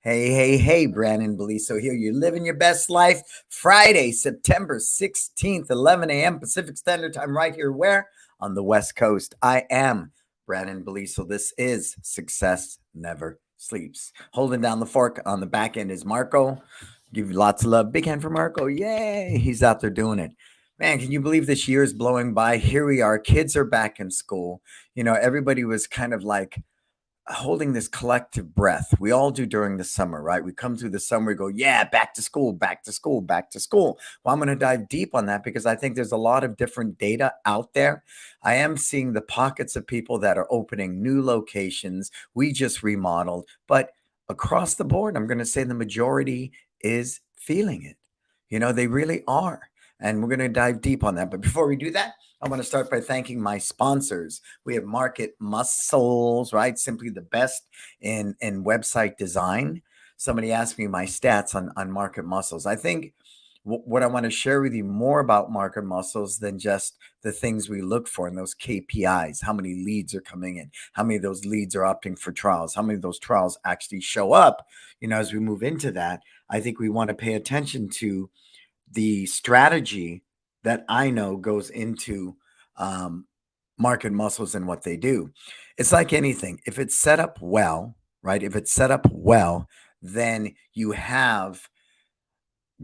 Hey, Brandon Beliso here. You're living your best life. Friday, September 16th, 11 a.m. Pacific Standard Time, right here. Where? On the West Coast. I am Brandon Beliso. This is Success Never Sleeps. Holding down the fork on the back end is Marco. Give you lots of love. Big hand for Marco. Yay. He's out there doing it. Man, can you believe this year is blowing by? Here we are. Kids are back in school. Everybody was kind of like, holding this collective breath. We all do during the summer, right? We come through the summer, we go, yeah, back to school, back to school, back to school. Well, I'm going to dive deep on that because I think there's a lot of different data out there. I am seeing the pockets of people that are opening new locations. We just remodeled, but across the board, I'm going to say the majority is feeling it. They really are. And we're going to dive deep on that. But before we do that, I want to start by thanking my sponsors. We have Market Muscles, right? Simply the best in website design. Somebody asked me my stats on Market Muscles. I think what I want to share with you more about Market Muscles than just the things we look for in those KPIs, how many leads are coming in, how many of those leads are opting for trials, how many of those trials actually show up. As we move into that, I think we want to pay attention to the strategy that I know goes into Market Muscles and what they do. It's like anything. If it's set up well, right? If it's set up well, then you have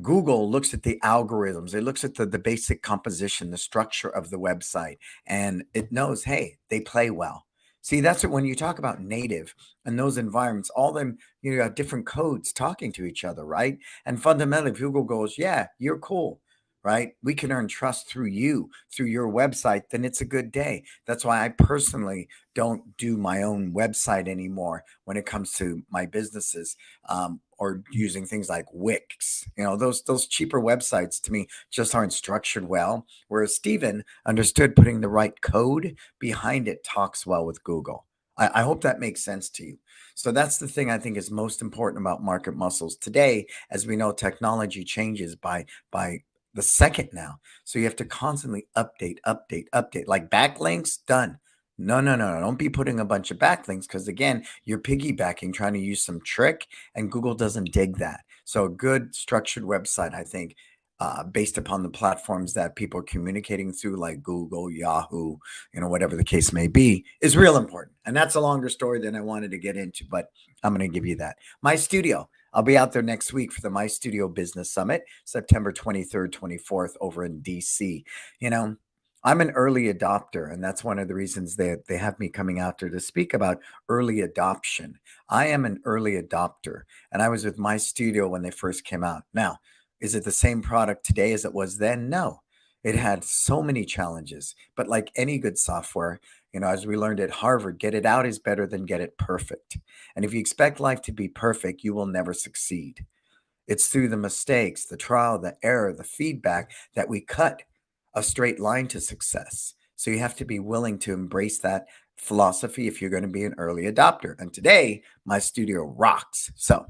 Google looks at the algorithms. It looks at the basic composition, the structure of the website, and it knows, hey, they play well. See, that's what when you talk about native and those environments, all them, you got different codes talking to each other, right? And fundamentally, if Google goes, yeah, you're cool, right? We can earn trust through you, through your website, then it's a good day. That's why I personally don't do my own website anymore when it comes to my businesses. Or using things like Wix. Those cheaper websites to me just aren't structured well. Whereas Steven understood putting the right code behind it talks well with Google. I hope that makes sense to you. So that's the thing I think is most important about Market Muscles. Today, as we know, technology changes by the second now. So you have to constantly update. Like backlinks, done. No. Don't be putting a bunch of backlinks because, again, you're piggybacking, trying to use some trick, and Google doesn't dig that. So a good structured website, I think, based upon the platforms that people are communicating through, like Google, Yahoo, whatever the case may be, is real important. And that's a longer story than I wanted to get into, but I'm going to give you that. My studio. I'll be out there next week for the My Studio Business Summit, September 23rd, 24th over in DC. I'm an early adopter, and that's one of the reasons they have me coming out there to speak about early adoption. I am an early adopter, and I was with My Studio when they first came out. Now, is it the same product today as it was then? No. It had so many challenges, but like any good software, as we learned at Harvard, get it out is better than get it perfect. And if you expect life to be perfect, you will never succeed. It's through the mistakes, the trial, the error, the feedback that we cut a straight line to success. So you have to be willing to embrace that philosophy if you're going to be an early adopter. And today, My Studio rocks. So,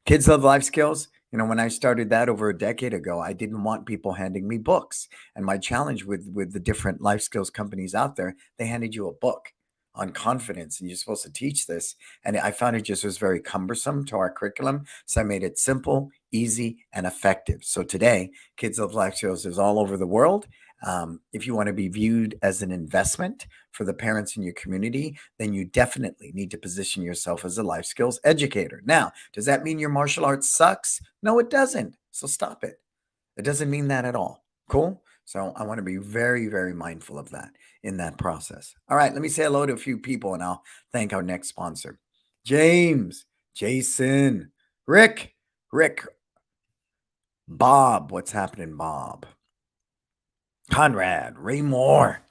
Kids Love Life Skills. When I started that over a decade ago, I didn't want people handing me books. And my challenge with the different life skills companies out there, they handed you a book on confidence and you're supposed to teach this. And I found it just was very cumbersome to our curriculum. So I made it simple, easy, and effective. So today, Kids Love Life Skills is all over the world. If you want to be viewed as an investment for the parents in your community, then you definitely need to position yourself as a life skills educator. Now, does that mean your martial arts sucks? No, it doesn't. So stop it. It doesn't mean that at all. Cool? So I want to be very, very mindful of that in that process. All right, let me say hello to a few people and I'll thank our next sponsor. James, Jason, Rick, Bob. What's happening, Bob? Conrad, Ray Moore.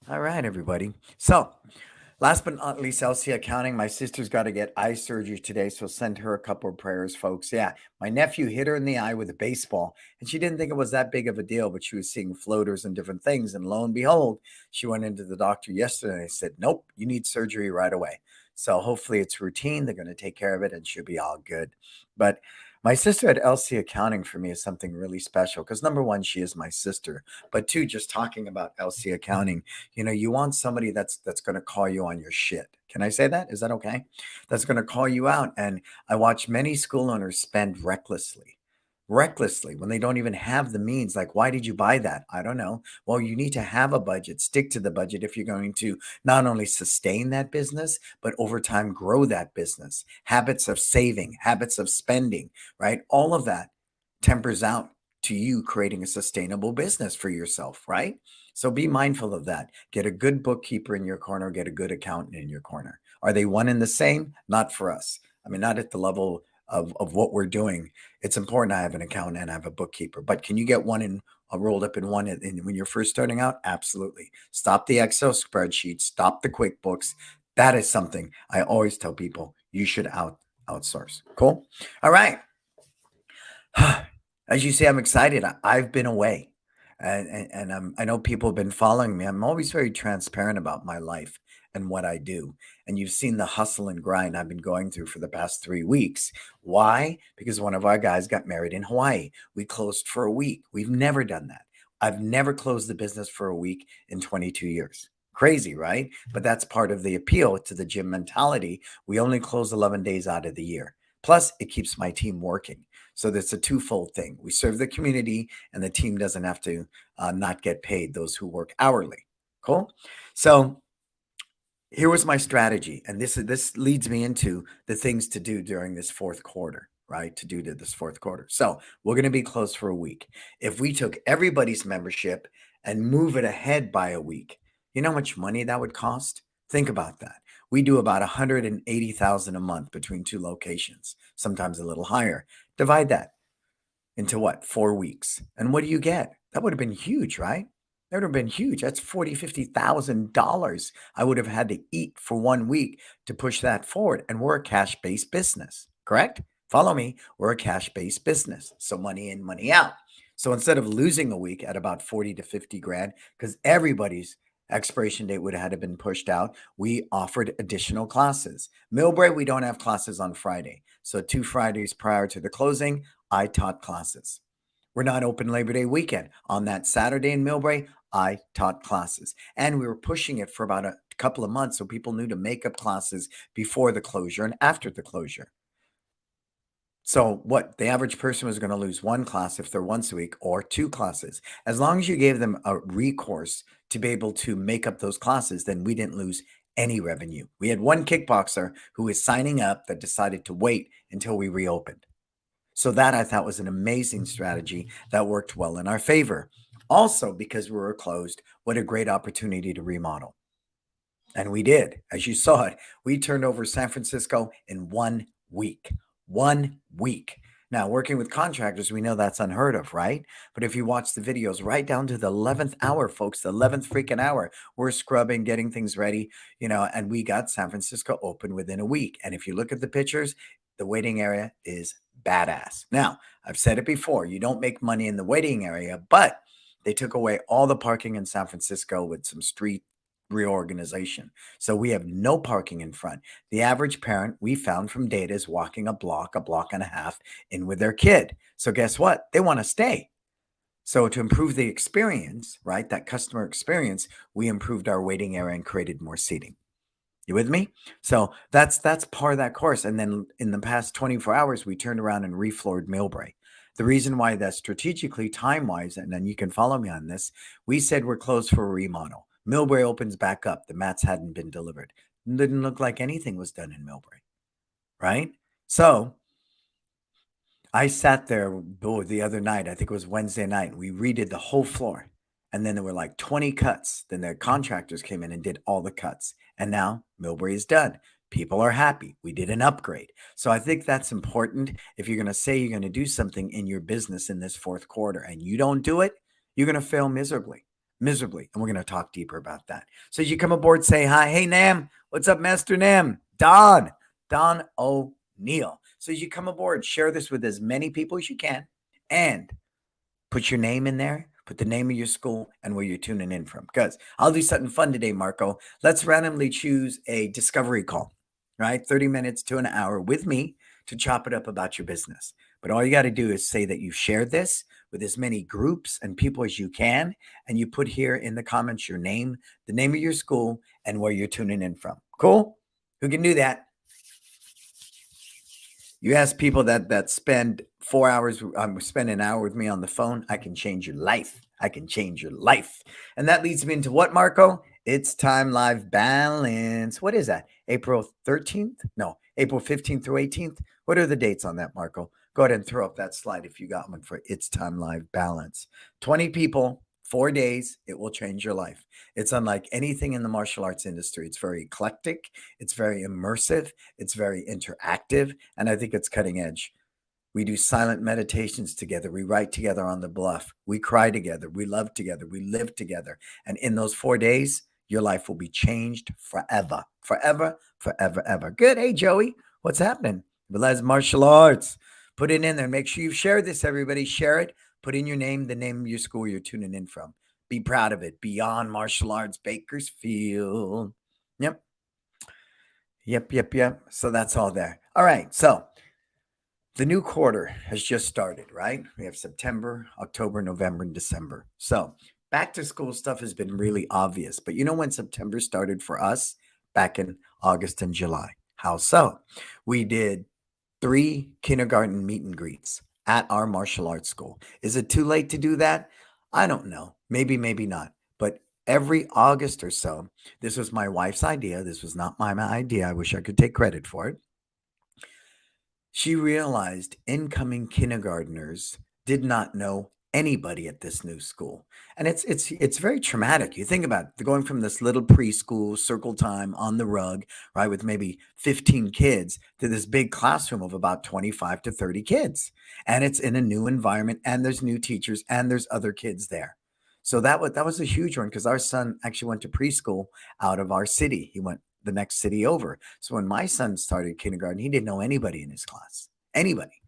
All right, everybody. So, last but not least, LC Accounting. My sister's got to get eye surgery today, so send her a couple of prayers, folks. Yeah, my nephew hit her in the eye with a baseball, and she didn't think it was that big of a deal, but she was seeing floaters and different things. And lo and behold, she went into the doctor yesterday and they said, nope, you need surgery right away. So hopefully it's routine. They're going to take care of it and she'll be all good. But My sister at LC Accounting for me is something really special because number one, she is my sister. But two, just talking about LC Accounting, you want somebody that's going to call you on your shit. Can I say that? Is that okay? That's going to call you out. And I watch many school owners spend recklessly when they don't even have the means. Like, why did you buy that? I don't know. Well, you need to have a budget, stick to the budget if you're going to not only sustain that business, but over time grow that business. Habits of saving, habits of spending, right? All of that tempers out to you creating a sustainable business for yourself, right? So be mindful of that. Get a good bookkeeper in your corner, get a good accountant in your corner. Are they one and the same? Not for us. I mean, not at the level of what we're doing. It's important I have an accountant and I have a bookkeeper, but can you get one in rolled up in one when you're first starting out? Absolutely. Stop the Excel spreadsheet, stop the QuickBooks. That is something I always tell people you should outsource. Cool. All right. As you see, I'm excited. I've been away and I know people have been following me. I'm always very transparent about my life and what I do. And you've seen the hustle and grind I've been going through for the past 3 weeks. Why? Because one of our guys got married in Hawaii. We closed for a week. We've never done that. I've never closed the business for a week in 22 years. Crazy, right? But that's part of the appeal to the gym mentality. We only close 11 days out of the year. Plus, it keeps my team working. So that's a twofold thing. We serve the community and the team doesn't have to not get paid, those who work hourly. Cool? So here was my strategy. And this leads me into the things to do during this fourth quarter, right? To do to this fourth quarter. So we're going to be closed for a week. If we took everybody's membership and move it ahead by a week, you know how much money that would cost? Think about that. We do about 180,000 a month between two locations, sometimes a little higher. Divide that into what? 4 weeks. And what do you get? That would have been huge, right? That would have been huge. That's $50,000 I would have had to eat for 1 week to push that forward. And we're a cash-based business, correct? Follow me. We're a cash-based business. So money in, money out. So instead of losing a week at about 40 to 50 grand, because everybody's expiration date would have been pushed out, we offered additional classes. Millbrae, we don't have classes on Friday. So 2 Fridays prior to the closing, I taught classes. We're not open Labor Day weekend. On that Saturday in Millbrae, I taught classes. And we were pushing it for about a couple of months so people knew to make up classes before the closure and after the closure. So what the average person was going to lose 1 class if they're once a week or 2 classes. As long as you gave them a recourse to be able to make up those classes, then we didn't lose any revenue. We had one kickboxer who was signing up that decided to wait until we reopened. So that I thought was an amazing strategy that worked well in our favor. Also, because we were closed, what a great opportunity to remodel. And we did. As you saw it, we turned over San Francisco in 1 week. 1 week. Now, working with contractors, we know that's unheard of, right? But if you watch the videos right down to the 11th hour, folks, the 11th freaking hour, we're scrubbing, getting things ready, and we got San Francisco open within a week. And if you look at the pictures, the waiting area is badass. Now, I've said it before, you don't make money in the waiting area, but they took away all the parking in San Francisco with some street reorganization. So we have no parking in front. The average parent we found from data is walking a block and a half in with their kid. So guess what? They want to stay. So to improve the experience, right, that customer experience, we improved our waiting area and created more seating. You with me? So that's part of that course. And then in the past 24 hours, we turned around and refloored Millbrae. The reason why that's strategically time-wise, and then you can follow me on this, we said we're closed for a remodel. Millbrae opens back up. The mats hadn't been delivered. It didn't look like anything was done in Millbrae, right? So I sat there the other night, I think it was Wednesday night, and we redid the whole floor. And then there were like 20 cuts. Then the contractors came in and did all the cuts. And now Millbrae is done. People are happy. We did an upgrade. So I think that's important. If you're going to say you're going to do something in your business in this fourth quarter and you don't do it, you're going to fail miserably. And we're going to talk deeper about that. So as you come aboard, say hi. Hey, Nam. What's up, Master Nam? Don O'Neill. So as you come aboard, share this with as many people as you can and put your name in there. Put the name of your school and where you're tuning in from. Because I'll do something fun today, Marco. Let's randomly choose a discovery call, right? 30 minutes to an hour with me to chop it up about your business. But all you got to do is say that you've shared this with as many groups and people as you can. And you put here in the comments your name, the name of your school, and where you're tuning in from. Cool? Who can do that? You ask people that spend 4 hours, spend an hour with me on the phone, I can change your life. I can change your life. And that leads me into what, Marco? It's Time Live Balance. What is that? April 13th? No, April 15th through 18th. What are the dates on that, Marco? Go ahead and throw up that slide if you got one for It's Time Live Balance. 20 people, 4 days, it will change your life. It's unlike anything in the martial arts industry. It's very eclectic. It's very immersive. It's very interactive. And I think it's cutting edge. We do silent meditations together. We write together on the bluff. We cry together. We love together. We live together. And in those 4 days, your life will be changed forever, forever, forever, ever. Good. Hey, Joey, what's happening? Velez Martial Arts. Put it in there. Make sure you share this, everybody. Share it. Put in your name, the name of your school you're tuning in from. Be proud of it. Beyond Martial Arts, Bakersfield. Yep. So that's all there. All right. So the new quarter has just started, right? We have September, October, November, and December. So back to school stuff has been really obvious. But you know when September started for us? Back in August and July. How so? We did 3 kindergarten meet and greets at our martial arts school. Is it too late to do that? I don't know. Maybe, maybe not. But every August or so, this was my wife's idea. This was not my idea. I wish I could take credit for it. She realized incoming kindergartners did not know anybody at this new school. And it's very traumatic. You think about it, going from this little preschool circle time on the rug, right, with maybe 15 kids to this big classroom of about 25 to 30 kids. And it's in a new environment and there's new teachers and there's other kids there. So that was a huge one because our son actually went to preschool out of our city. He went the next city over. So when my son started kindergarten, he didn't know anybody in his class, anybody.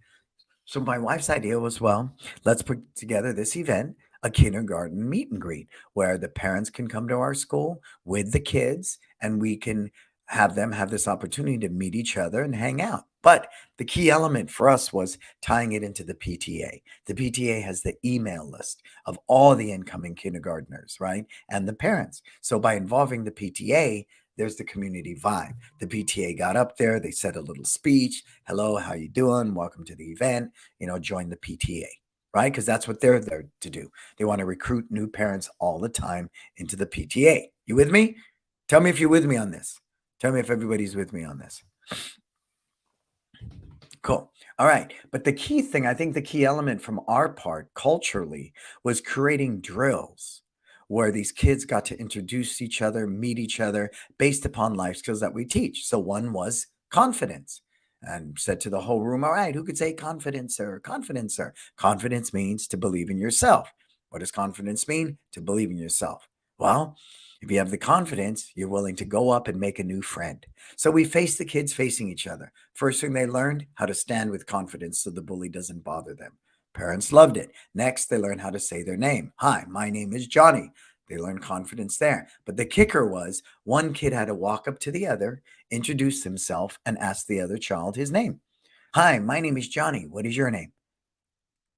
So my wife's idea was, well, let's put together this event, a kindergarten meet and greet, where the parents can come to our school with the kids and we can have them have this opportunity to meet each other and hang out. But the key element for us was tying it into the PTA. The PTA has the email list of all the incoming kindergartners, right? And the parents. So by involving the PTA, there's the community vibe. The PTA got up there. They said a little speech. Hello, how you doing? Welcome to the event. Join the PTA, right? Because that's what they're there to do. They want to recruit new parents all the time into the PTA. You with me? Tell me if you're with me on this. Tell me if everybody's with me on this. Cool. All right. But the key thing, I think the key element from our part culturally was creating drills where these kids got to introduce each other, meet each other based upon life skills that we teach. So one was confidence, and said to the whole room, all right, who could say confidence, sir? Confidence, sir. Confidence means to believe in yourself. What does confidence mean? To believe in yourself. Well, if you have the confidence, you're willing to go up and make a new friend. So we faced the kids facing each other. First thing they learned, how to stand with confidence so the bully doesn't bother them. Parents loved it. Next, they learned how to say their name. Hi, my name is Johnny. They learned confidence there. But the kicker was one kid had to walk up to the other, introduce himself, and ask the other child his name. Hi, my name is Johnny. What is your name?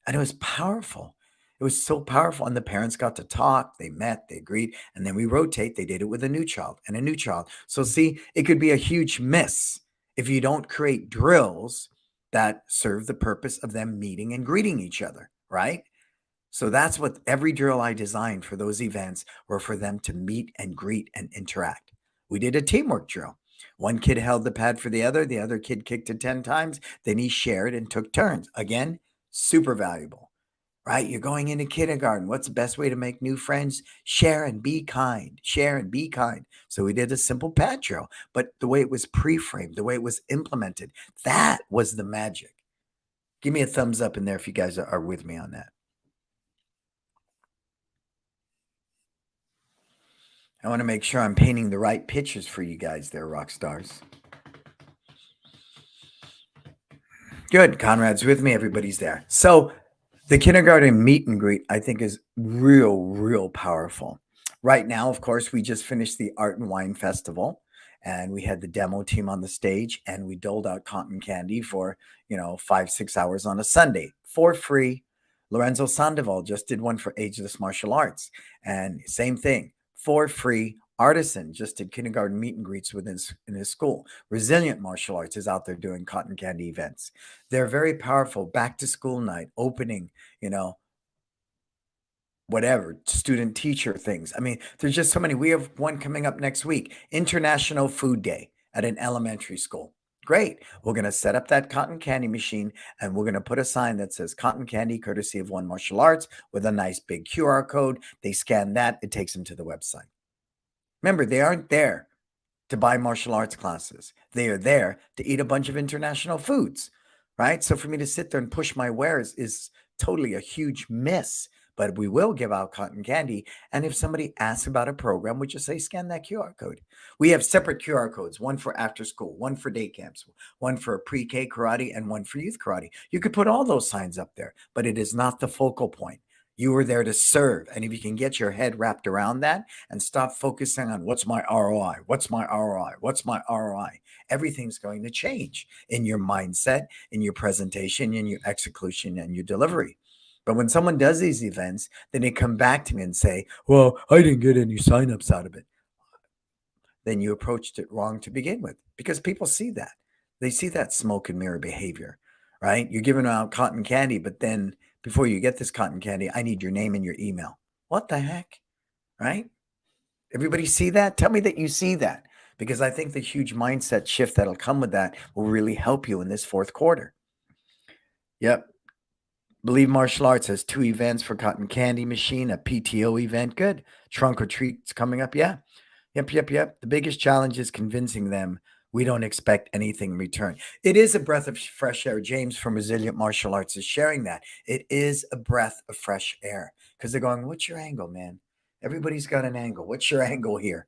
And it was powerful. It was so powerful. And the parents got to talk. They met, they agreed. And then we rotate. They did it with a new child and a new child. So see, it could be a huge miss if you don't create drills that serve the purpose of them meeting and greeting each other, right? So that's what every drill I designed for those events were for them to meet and greet and interact. We did a teamwork drill. One kid held the pad for the other kid kicked it 10 times, then he shared and took turns. Again, super valuable, right? You're going into kindergarten. What's the best way to make new friends? Share and be kind. Share and be kind. So we did a simple pad drill, but the way it was pre-framed, the way it was implemented, that was the magic. Give me a thumbs up in there if you guys are with me on that. I want to make sure I'm painting the right pictures for you guys there, rock stars. Good. Conrad's with me. Everybody's there. So the kindergarten meet and greet, I think, is real powerful. Right now, of course, we just finished the Art and Wine Festival. and we had the demo team on the stage, and we doled out cotton candy for 5-6 hours on a Sunday for free. Lorenzo Sandoval just did one for Ageless Martial Arts, and same thing, for free. Artisan just did kindergarten meet and greets in his school. Resilient Martial Arts is out there doing cotton candy events. They're very powerful. Back to school night, opening, whatever, student teacher things. I mean, there's just so many. We have one coming up next week, International Food Day at an elementary school. Great. We're going to set up that cotton candy machine, and we're going to put a sign that says cotton candy, courtesy of One Martial Arts, with a nice big QR code. They scan that, it takes them to the website. Remember, they aren't there to buy martial arts classes. They are there to eat a bunch of international foods, right? So for me to sit there and push my wares is totally a huge miss. But we will give out cotton candy. And if somebody asks about a program, we just say, scan that QR code. We have separate QR codes, one for after school, one for day camps, one for pre-K karate, and one for youth karate. You could put all those signs up there, but it is not the focal point. You are there to serve. And if you can get your head wrapped around that and stop focusing on what's my ROI, what's my ROI, what's my ROI, everything's going to change in your mindset, in your presentation, in your execution, and your delivery. But when someone does these events, then they come back to me and say, well, I didn't get any signups out of it. Then you approached it wrong to begin with, because people see that. They see that smoke and mirror behavior, right? You're giving out cotton candy, but then before you get this cotton candy, I need your name and your email. What the heck, right? Everybody see that? Tell me that you see that, because I think the huge mindset shift that'll come with that will really help you in this fourth quarter. Yep. Believe Martial Arts has 2 events for cotton candy machine, a PTO event. Good. Trunk or treats coming up. Yeah. Yep. The biggest challenge is convincing them we don't expect anything in return. It is a breath of fresh air. James from Resilient Martial Arts is sharing that. It is a breath of fresh air, because they're going, what's your angle, man? Everybody's got an angle. What's your angle here?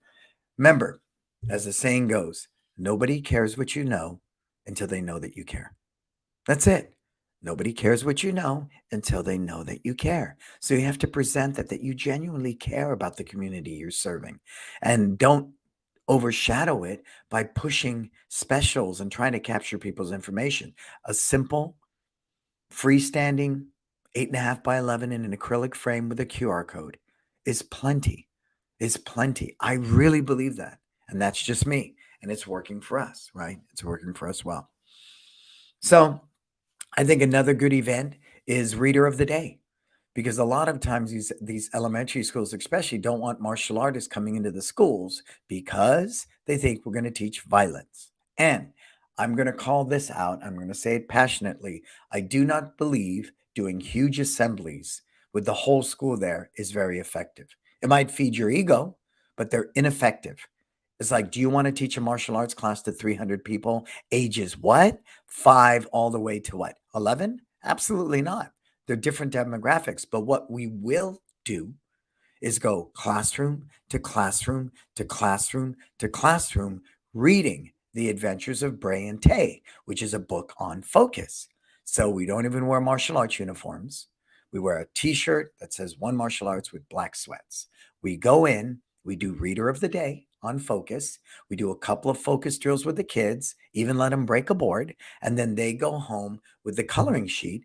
Remember, as the saying goes, nobody cares what you know until they know that you care. That's it. Nobody cares what you know until they know that you care. So you have to present that you genuinely care about the community you're serving, and don't overshadow it by pushing specials and trying to capture people's information. A simple freestanding 8.5 by 11 in an acrylic frame with a QR code is plenty. I really believe that. And that's just me. And it's working for us, right? It's working for us well. So I think another good event is Reader of the Day, because a lot of times these elementary schools especially don't want martial artists coming into the schools because they think we're going to teach violence. And I'm going to call this out. I'm going to say it passionately. I do not believe doing huge assemblies with the whole school there is very effective. It might feed your ego, but they're ineffective. It's like, do you want to teach a martial arts class to 300 people? Ages what? 5 all the way to what? 11? Absolutely not. They're different demographics. But what we will do is go classroom to classroom to classroom to classroom, reading The Adventures of Bray and Tay, which is a book on focus. So we don't even wear martial arts uniforms. We wear a t-shirt that says One Martial Arts with black sweats. We go in, we do Reader of the Day on focus. We do a couple of focus drills with the kids, even let them break a board. And then they go home with the coloring sheet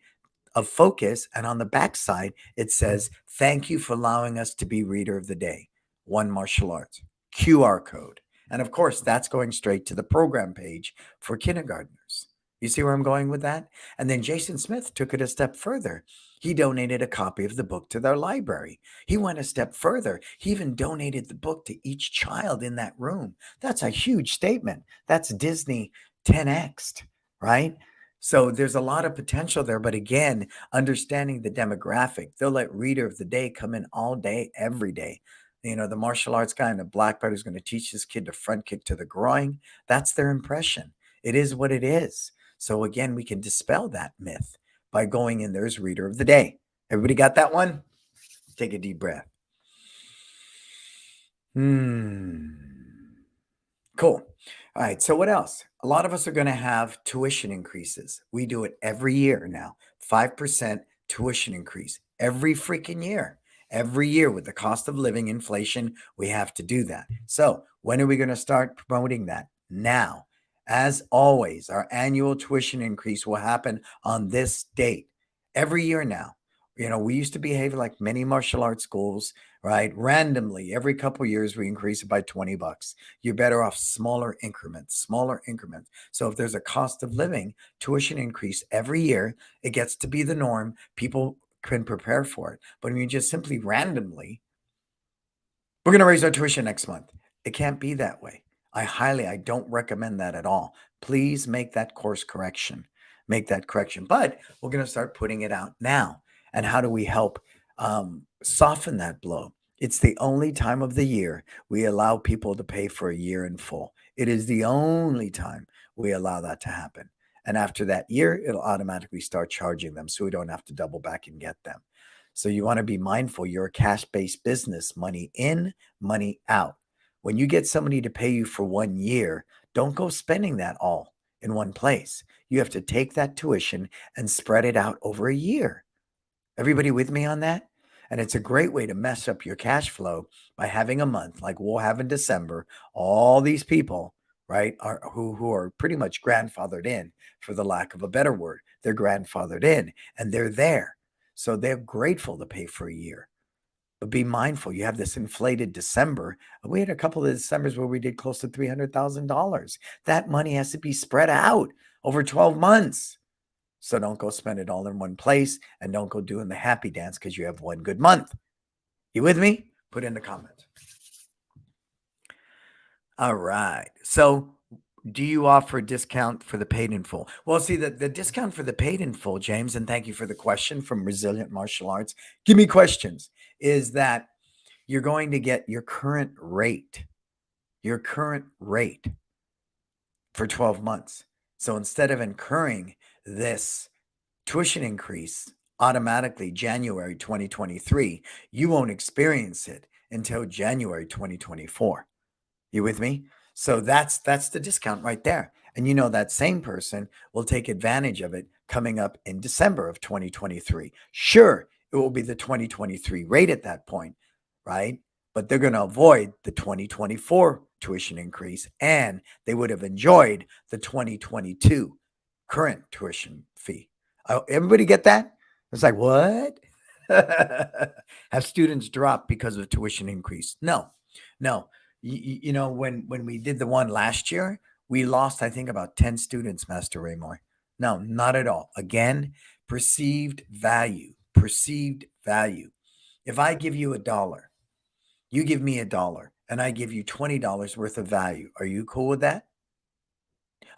of focus. And on the back side, it says, thank you for allowing us to be Reader of the Day, One Martial Arts, QR code. And of course, that's going straight to the program page for kindergartners. You see where I'm going with that? And then Jason Smith took it a step further. He donated a copy of the book to their library. He went a step further. He even donated the book to each child in that room. That's a huge statement. That's Disney 10X'd, right? So there's a lot of potential there. But again, understanding the demographic, they'll let Reader of the Day come in all day, every day. The martial arts guy in the black belt who's going to teach this kid to front kick to the groin. That's their impression. It is what it is. So again, we can dispel that myth by going in. There's Reader of the Day. Everybody got that one? Take a deep breath. Cool. All right. So what else? A lot of us are going to have tuition increases. We do it every year now. 5% tuition increase every freaking year. Every year with the cost of living inflation, we have to do that. So when are we going to start promoting that? Now. As always, our annual tuition increase will happen on this date every year now. We used to behave like many martial arts schools, right? Randomly, every couple years, we increase it by $20. You're better off smaller increments, smaller increments. So if there's a cost of living tuition increase every year, it gets to be the norm. People can prepare for it. But when you just simply randomly, we're going to raise our tuition next month, it can't be that way. I don't recommend that at all. Please make that course correction. Make that correction. But we're going to start putting it out now. And how do we help soften that blow? It's the only time of the year we allow people to pay for a year in full. It is the only time we allow that to happen. And after that year, it'll automatically start charging them so we don't have to double back and get them. So you want to be mindful. You're a cash-based business, money in, money out. When you get somebody to pay you for 1 year, don't go spending that all in one place. You have to take that tuition and spread it out over a year. Everybody with me on that? And it's a great way to mess up your cash flow by having a month like we'll have in December. All these people, right, who are pretty much grandfathered in, for the lack of a better word. They're grandfathered in and they're there. So they're grateful to pay for a year. But be mindful, you have this inflated December. We had a couple of Decembers where we did close to $300,000. That money has to be spread out over 12 months. So don't go spend it all in one place and don't go doing the happy dance because you have one good month. You with me? Put in the comments. All right. So do you offer a discount for the paid in full? Well, see, the discount for the paid in full, James, and thank you for the question from Resilient Martial Arts. Give me questions. Is that you're going to get your current rate for 12 months. So instead of incurring this tuition increase automatically January 2023, you won't experience it until January 2024. You with me? So that's the discount right there. And that same person will take advantage of it coming up in December of 2023. Sure, it will be the 2023 rate at that point, right? But they're going to avoid the 2024 tuition increase and they would have enjoyed the 2022 current tuition fee. Everybody get that? It's like, what? Have students drop because of tuition increase? No. When we did the one last year, we lost, I think, about 10 students, Master Raymore. No, not at all. Again, perceived value. If I give you $1, you give me $1, and I give you $20 worth of value. Are you cool with that?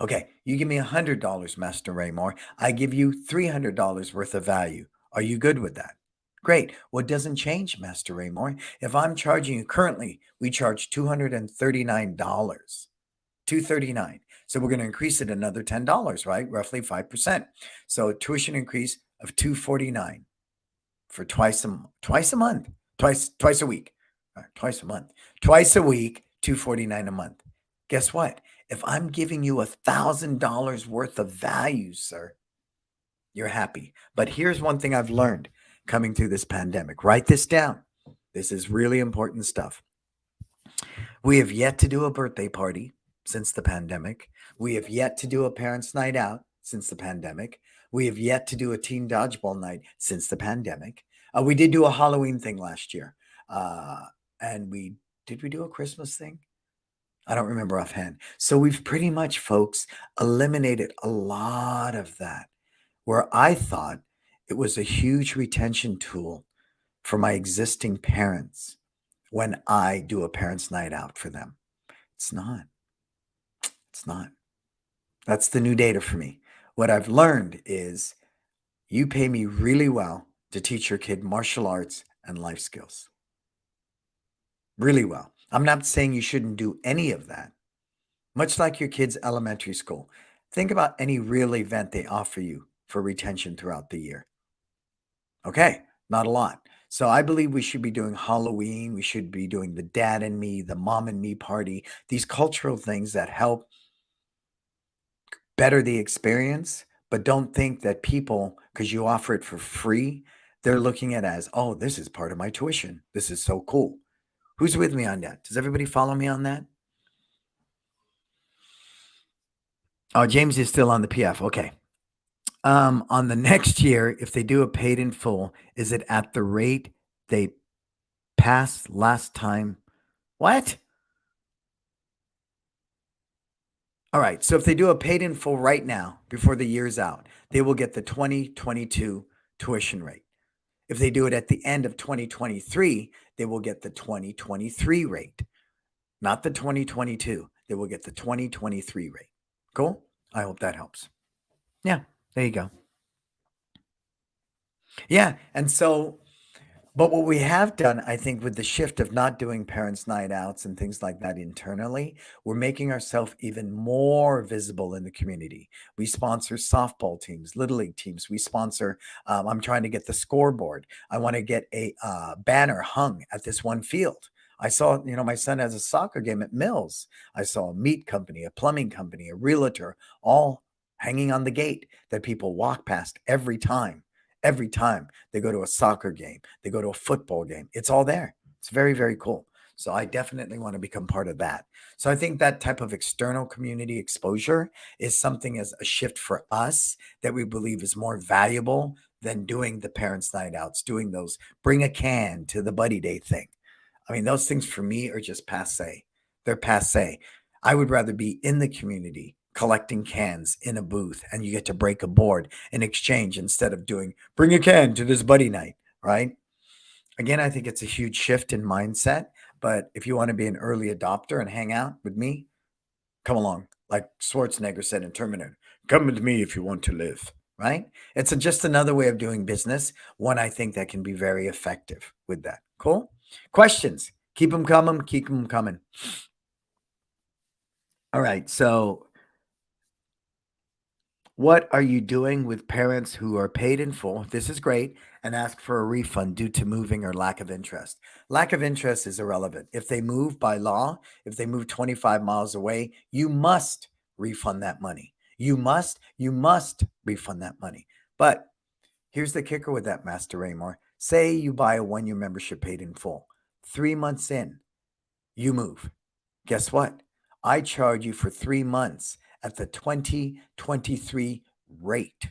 Okay, you give me $100, Master Raymore. I give you $300 worth of value. Are you good with that? Great. What doesn't change, Master Raymore? If I'm charging you currently, we charge $239. $239. So we're going to increase it another $10, right? Roughly 5%. So tuition increase of $249 for twice a month, twice a week, twice a month, twice a week, $249 a month. Guess what? If I'm giving you $1,000 worth of value, sir, you're happy. But here's one thing I've learned coming through this pandemic. Write this down. This is really important stuff. We have yet to do a birthday party since the pandemic. We have yet to do a parents' night out since the pandemic. We have yet to do a teen dodgeball night since the pandemic. We did do a Halloween thing last year. And did we do a Christmas thing? I don't remember offhand. So we've pretty much, folks, eliminated a lot of that, where I thought it was a huge retention tool for my existing parents when I do a parents' night out for them. It's not. That's the new data for me. What I've learned is you pay me really well to teach your kid martial arts and life skills. Really well. I'm not saying you shouldn't do any of that. Much like your kid's elementary school. Think about any real event they offer you for retention throughout the year. Okay, not a lot. So I believe we should be doing Halloween. We should be doing the dad and me, the mom and me party, these cultural things that help better the experience. But don't think that people, because you offer it for free, they're looking at it as, oh, this is part of my tuition. This is so cool. Who's with me on that? Does everybody follow me on that? Oh, James is still on the PF. Okay. On the next year, if they do a paid in full, is it at the rate they passed last time? What? All right. So if they do a paid in full right now, before the year's out, they will get the 2022 tuition rate. If they do it at the end of 2023, they will get the 2023 rate, not the 2022. They will get the 2023 rate. Cool? I hope that helps. Yeah, there you go. Yeah. And so, but what we have done, I think, with the shift of not doing parents' night outs and things like that internally, we're making ourselves even more visible in the community. We sponsor softball teams, little league teams. We sponsor, I'm trying to get the scoreboard. I want to get a banner hung at this one field. I saw, my son has a soccer game at Mills. I saw a meat company, a plumbing company, a realtor, all hanging on the gate that people walk past every time. Every time they go to a soccer game, they go to a football game, it's all there. It's very, very cool. So I definitely want to become part of that. So I think that type of external community exposure is something as a shift for us that we believe is more valuable than doing the parents' night outs, doing those bring a can to the buddy day thing. I mean, those things for me are just passe. They're passe. I would rather be in the community collecting cans in a booth and you get to break a board in exchange instead of doing bring a can to this buddy night, right? Again, I think it's a huge shift in mindset. But if you want to be an early adopter and hang out with me, come along. Like Schwarzenegger said in Terminator, come with me if you want to live, right? It's just another way of doing business. One I think that can be very effective with that. Cool? Questions? Keep them coming. Keep them coming. All right. So what are you doing with parents who are paid in full? This is great. And ask for a refund due to moving or lack of interest. Lack of interest is irrelevant. If they move by law, if they move 25 miles away, you must refund that money. You must refund that money. But here's the kicker with that, Master Raymore. Say you buy a 1-year membership paid in full. 3 months in, you move. Guess what? I charge you for 3 months at the 2023 rate.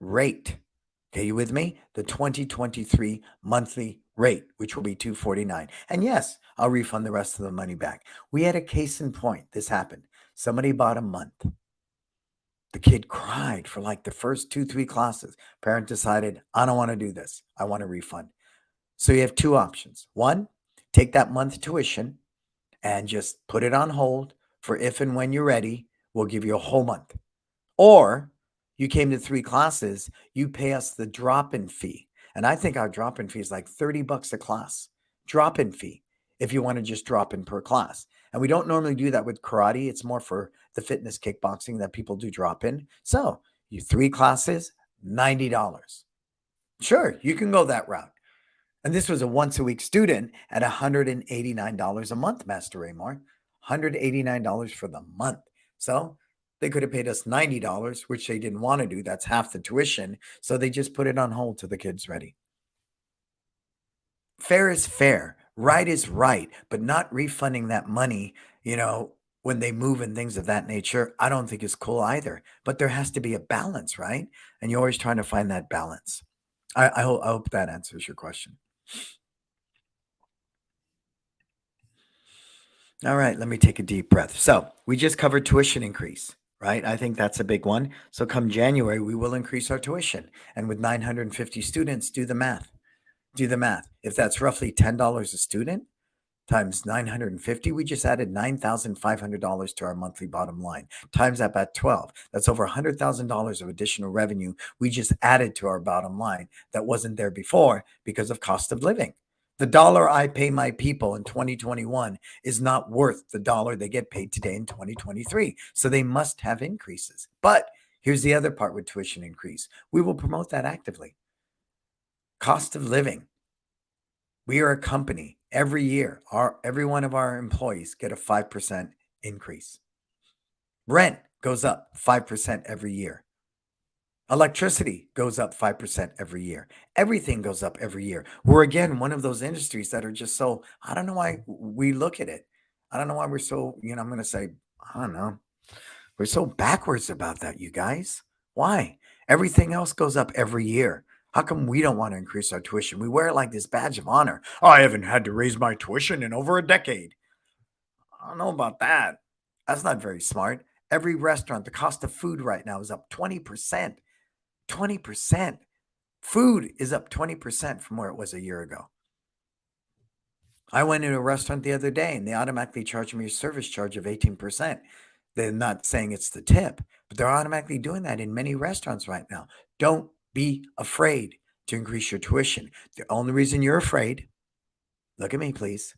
Okay, you with me? The 2023 monthly rate, which will be $249. And yes, I'll refund the rest of the money back. We had a case in point. This happened. Somebody bought a month. The kid cried for like the first 2-3 classes. Parent decided, I don't want to do this. I want a refund. So you have 2 options. One, take that month tuition and just put it on hold for if and when you're ready. We'll give you a whole month. Or you came to 3 classes, you pay us the drop-in fee. And I think our drop-in fee is like $30 a class. Drop-in fee if you want to just drop in per class. And we don't normally do that with karate. It's more for the fitness kickboxing that people do drop in. So you 3 classes, $90. Sure, you can go that route. And this was a once a week student at $189 a month, Master Raymore. $189 for the month. So they could have paid us $90, which they didn't want to do. That's half the tuition. So they just put it on hold till the kid's ready. Fair is fair. Right is right. But not refunding that money, when they move and things of that nature, I don't think is cool either. But there has to be a balance, right? And you're always trying to find that balance. I hope that answers your question. All right, let me take a deep breath. So we just covered tuition increase, right? I think that's a big one. So come January, we will increase our tuition. And with 950 students, do the math. Do the math. If that's roughly $10 a student times 950, we just added $9,500 to our monthly bottom line. Times that by 12. That's over $100,000 of additional revenue we just added to our bottom line that wasn't there before because of cost of living. The dollar I pay my people in 2021 is not worth the dollar they get paid today in 2023. So they must have increases. But here's the other part with tuition increase. We will promote that actively. Cost of living. We are a company. Every year, every one of our employees get a 5% increase. Rent goes up 5% every year. Electricity goes up 5% every year. Everything goes up every year. We're again one of those industries that are just so, I don't know why we look at it. I don't know why we're so, I'm going to say, I don't know. We're so backwards about that, you guys. Why? Everything else goes up every year. How come we don't want to increase our tuition? We wear it like this badge of honor. Oh, I haven't had to raise my tuition in over a decade. I don't know about that. That's not very smart. Every restaurant, the cost of food right now is up 20%. 20%. Food is up 20% from where it was a year ago. I went into a restaurant the other day and they automatically charged me a service charge of 18%. They're not saying it's the tip, but they're automatically doing that in many restaurants right now. Don't be afraid to increase your tuition. The only reason you're afraid, look at me, please.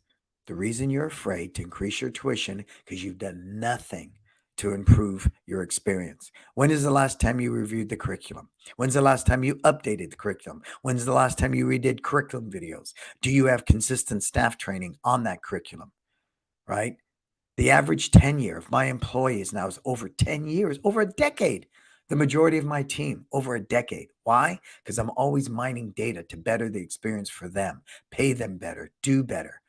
The reason you're afraid to increase your tuition because you've done nothing to improve your experience. When is the last time you reviewed the curriculum? When's the last time you updated the curriculum? When's the last time you redid curriculum videos? Do you have consistent staff training on that curriculum? Right? The average tenure of my employees now is over 10 years, over a decade. The majority of my team, over a decade. Why? Because I'm always mining data to better the experience for them, pay them better, do better.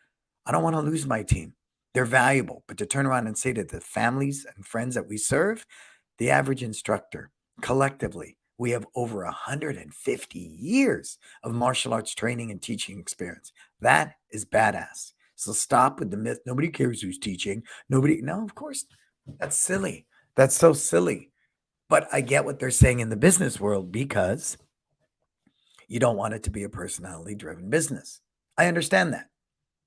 I don't want to lose my team. They're valuable, but to turn around and say to the families and friends that we serve, the average instructor, collectively, we have over 150 years of martial arts training and teaching experience. That is badass. So stop with the myth. Nobody cares who's teaching. No, of course, that's silly. That's so silly. But I get what they're saying in the business world because you don't want it to be a personality-driven business. I understand that.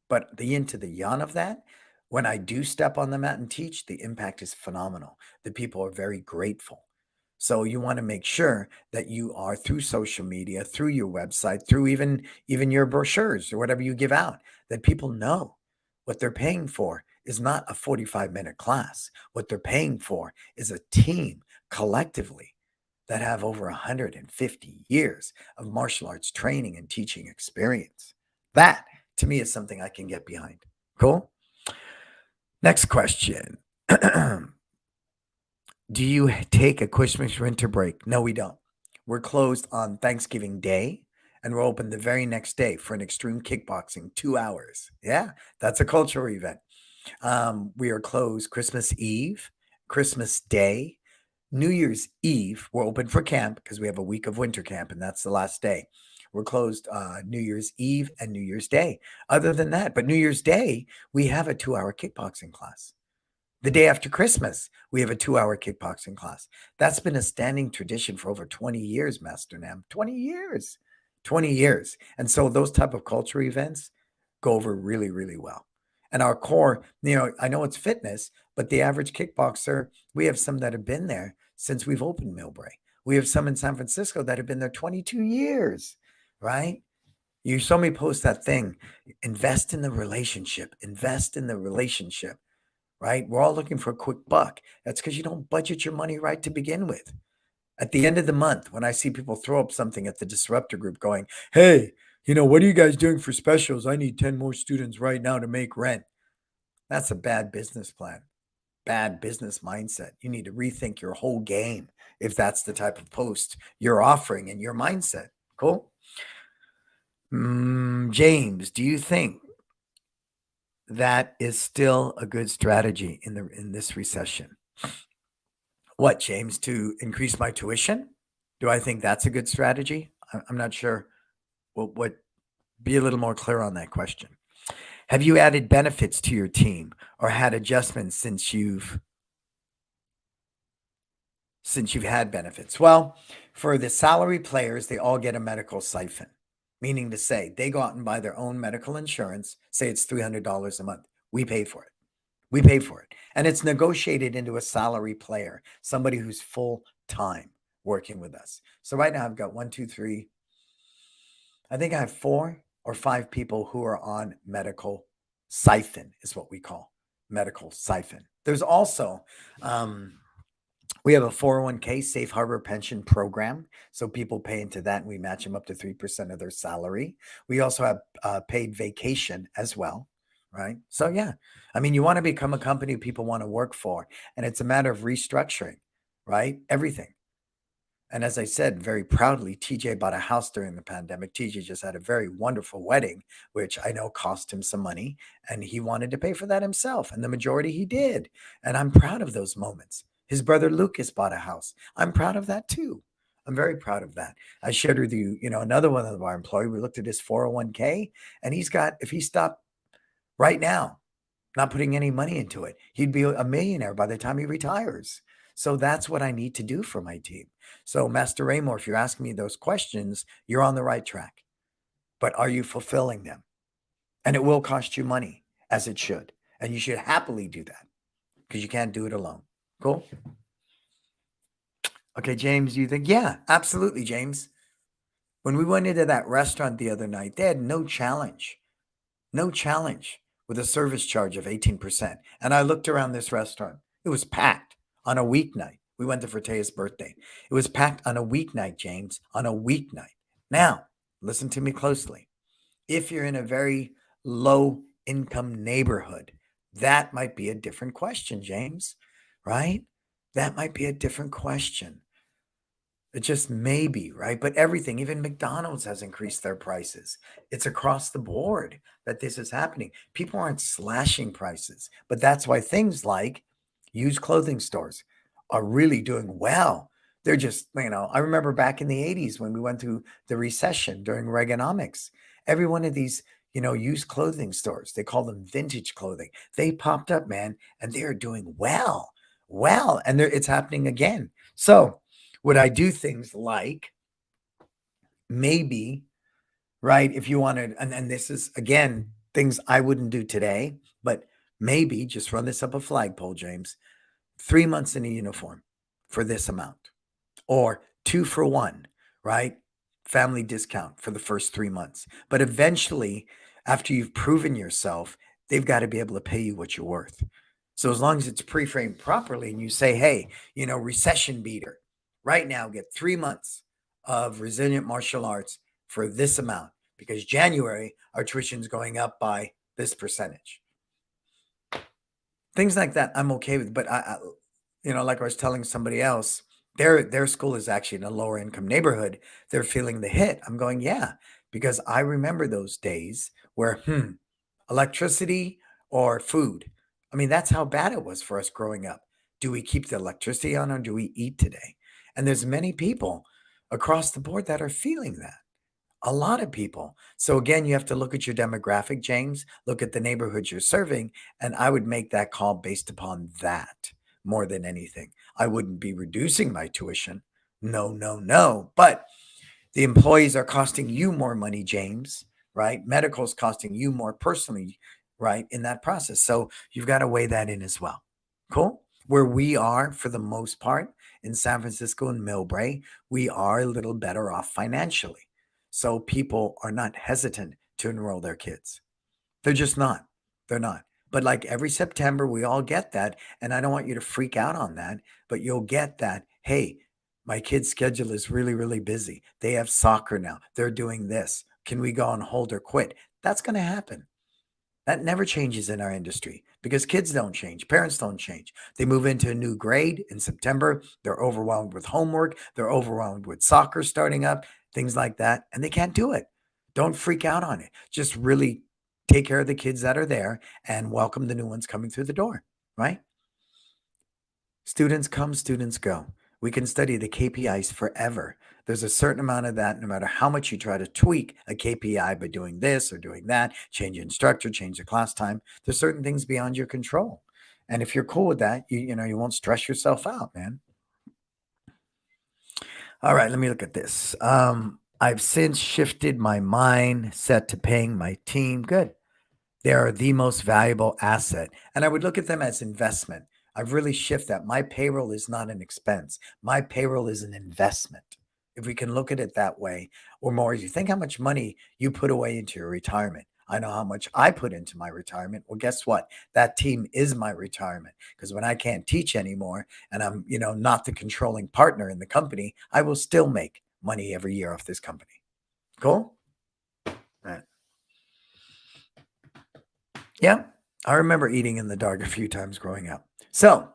But the yin to the yang of that, when I do step on the mat and teach, the impact is phenomenal. The people are very grateful. So you want to make sure that you are through social media, through your website, through even your brochures or whatever you give out, that people know what they're paying for is not a 45-minute class. What they're paying for is a team collectively that have over 150 years of martial arts training and teaching experience. That, to me, is something I can get behind. Cool? Next question. Do you take a Christmas winter break? No, we don't. We're closed on Thanksgiving Day, and we're open the very next day for an extreme kickboxing, 2 hours. Yeah, that's a cultural event. We are closed Christmas Eve, Christmas Day, New Year's Eve. We're open for camp because we have a week of winter camp, and that's the last day. We're closed New Year's Eve and New Year's Day. Other than that, but New Year's Day, we have a 2-hour kickboxing class. The day after Christmas, we have a 2-hour kickboxing class. That's been a standing tradition for over 20 years, Master Nam. 20 years. 20 years. And so those type of culture events go over really, really well. And our core, I know it's fitness, but the average kickboxer, we have some that have been there since we've opened Millbrae. We have some in San Francisco that have been there 22 years, right? You saw me post that thing. Invest in the relationship. Invest in the relationship, right? We're all looking for a quick buck. That's because you don't budget your money right to begin with. At the end of the month, when I see people throw up something at the Disruptor group going, hey, what are you guys doing for specials? I need 10 more students right now to make rent. That's a bad business plan, bad business mindset. You need to rethink your whole game if that's the type of post you're offering and your mindset. Cool? James, do you think that is still a good strategy in this recession? What, James, to increase my tuition? Do I think that's a good strategy? I'm not sure. What? Be a little more clear on that question. Have you added benefits to your team or had adjustments since you've had benefits? Well, for the salary players, they all get a medical siphon, meaning to say they go out and buy their own medical insurance. Say it's $300 a month. We pay for it. We pay for it. And it's negotiated into a salary player, somebody who's full time working with us. So right now I've got 1, 2, 3. I think I have 4 or 5 people who are on medical siphon is what we call medical siphon. There's also, we have a 401k safe harbor pension program. So people pay into that and we match them up to 3% of their salary. We also have paid vacation as well. Right. So, yeah, I mean, you want to become a company people want to work for. And it's a matter of restructuring, right? Everything. And as I said, very proudly, TJ bought a house during the pandemic. TJ just had a very wonderful wedding, which I know cost him some money, and he wanted to pay for that himself. And the majority he did. And I'm proud of those moments. His brother Lucas bought a house. I'm proud of that too. I'm very proud of that. I shared with you, another one of our employees. We looked at his 401k, and he's got, if he stopped right now, not putting any money into it, he'd be a millionaire by the time he retires. So that's what I need to do for my team. So, Master Raymore, if you're asking me those questions, you're on the right track. But are you fulfilling them? And it will cost you money, as it should. And you should happily do that because you can't do it alone. Cool? Okay, James, you think? Yeah, absolutely, James. When we went into that restaurant the other night, they had no challenge with a service charge of 18%. And I looked around this restaurant. It was packed on a weeknight. We went to Fertea's birthday. It was packed on a weeknight, James, on a weeknight. Now, listen to me closely. If you're in a very low income neighborhood, that might be a different question, James, right? That might be a different question. It just may be, right? But everything, even McDonald's has increased their prices. It's across the board that this is happening. People aren't slashing prices, but that's why things like used clothing stores are really doing well. They're just, I remember back in the 80s when we went through the recession during Reaganomics, every one of these, used clothing stores, they call them vintage clothing. They popped up, man, and they are doing well. And it's happening again. So, would I do things like maybe, right? If you wanted, and this is again, things I wouldn't do today, but maybe just run this up a flagpole, James. 3 months in a uniform for this amount, or 2 for 1, right? Family discount for the first 3 months. But eventually, after you've proven yourself, they've got to be able to pay you what you're worth. So as long as it's pre-framed properly and you say, hey, recession beater, right now get 3 months of resilient martial arts for this amount because January our tuition's going up by this percentage. Things like that I'm okay with, but I like I was telling somebody else, their school is actually in a lower income neighborhood. They're feeling the hit. I'm going, yeah, because I remember those days where electricity or food. I mean, that's how bad it was for us growing up. Do we keep the electricity on or do we eat today? And there's many people across the board that are feeling that. A lot of people. So again, you have to look at your demographic, James, look at the neighborhoods you're serving, and I would make that call based upon that more than anything. I wouldn't be reducing my tuition. No. But the employees are costing you more money, James, right? Medical is costing you more personally, right, in that process. So you've got to weigh that in as well. Cool? Where we are, for the most part, in San Francisco and Millbrae, we are a little better off financially. So people are not hesitant to enroll their kids. They're just not. They're not. But like every September, we all get that. And I don't want you to freak out on that, but you'll get that. Hey, my kid's schedule is really, really busy. They have soccer now. They're doing this. Can we go on hold or quit? That's going to happen. That never changes in our industry because kids don't change. Parents don't change. They move into a new grade in September. They're overwhelmed with homework. They're overwhelmed with soccer starting up, things like that. And they can't do it. Don't freak out on it. Just really take care of the kids that are there and welcome the new ones coming through the door, right? Students come, students go. We can study the KPIs forever. There's a certain amount of that, no matter how much you try to tweak a KPI by doing this or doing that, change the instructor, change the class time. There's certain things beyond your control. And if you're cool with that, you won't stress yourself out, man. All right, let me look at this. I've since shifted my mindset to paying my team. Good. They are the most valuable asset. And I would look at them as investment. I've really shifted that. My payroll is not an expense. My payroll is an investment. If we can look at it that way, or more, you think how much money you put away into your retirement. I know how much I put into my retirement. Well, guess what? That team is my retirement because when I can't teach anymore and I'm, not the controlling partner in the company, I will still make money every year off this company. Cool? All right. Yeah, I remember eating in the dark a few times growing up. So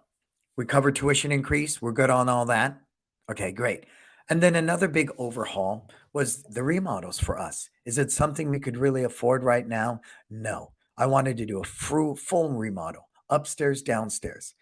we covered tuition increase. We're good on all that. Okay, great. And then another big overhaul was the remodels for us. Is it something we could really afford right now? No. I wanted to do a full remodel, upstairs, downstairs,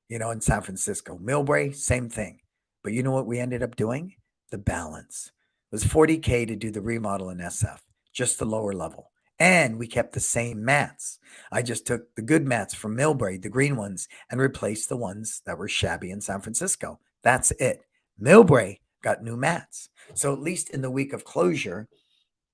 in San Francisco. Millbrae, same thing. But you know what we ended up doing? The balance. It was $40K to do the remodel in SF, just the lower level. And we kept the same mats. I just took the good mats from Millbrae, the green ones, and replaced the ones that were shabby in San Francisco. That's it. Millbrae got new mats. So at least in the week of closure,